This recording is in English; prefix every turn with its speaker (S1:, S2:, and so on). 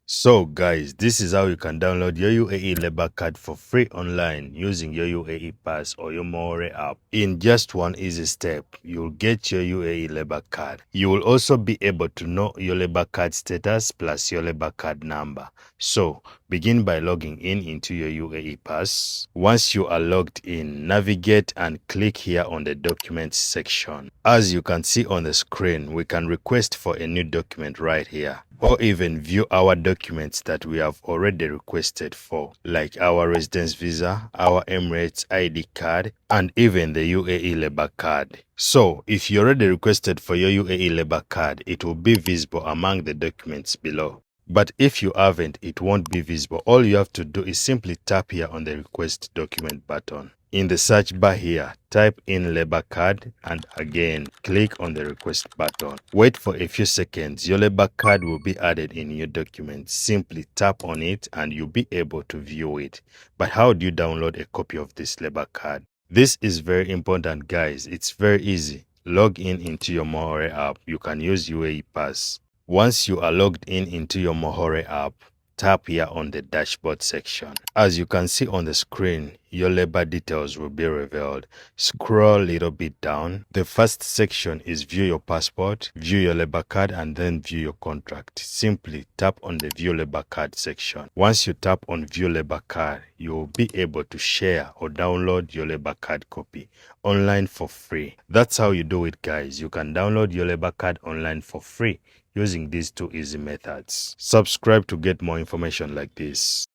S1: So guys, this is how you can download your UAE labor card for free online using your UAE Pass or your MOHRE app. In just one easy step, you'll get your UAE labor card. You will also be able to know your labor card status plus your labor card number. So begin by logging in into your UAE Pass. Once you are logged in, navigate and click here on the documents section. As you can see on the screen, we can request for a new document right here, or even view our documents that we have already requested for, like our residence visa, our Emirates ID card, and even the UAE labor card. So if you already requested for your UAE labor card, it will be visible among the documents below. But if you haven't, it won't be visible. All you have to do is simply tap here on the request document button. In the search bar here, type in labor card and again click on the request button. Wait for a few seconds. Your labor card will be added in your document. Simply tap on it and you'll be able to view it. But how do you download a copy of this labor card? This is very important, guys. It's very easy. Log in into your MOHRE app. You can use UAE Pass. Once you are logged in into your MOHRE app, tap here on the dashboard section. As you can see on the screen, your labor details will be revealed. Scroll a little bit down. The first section is view your passport, view your labor card, and then view your contract. Simply tap on the view labor card section. Once you tap on view labor card, you will be able to share or download your labor card copy online for free. That's how you do it, guys. You can download your labor card online for free using these two easy methods. Subscribe to get more information like this.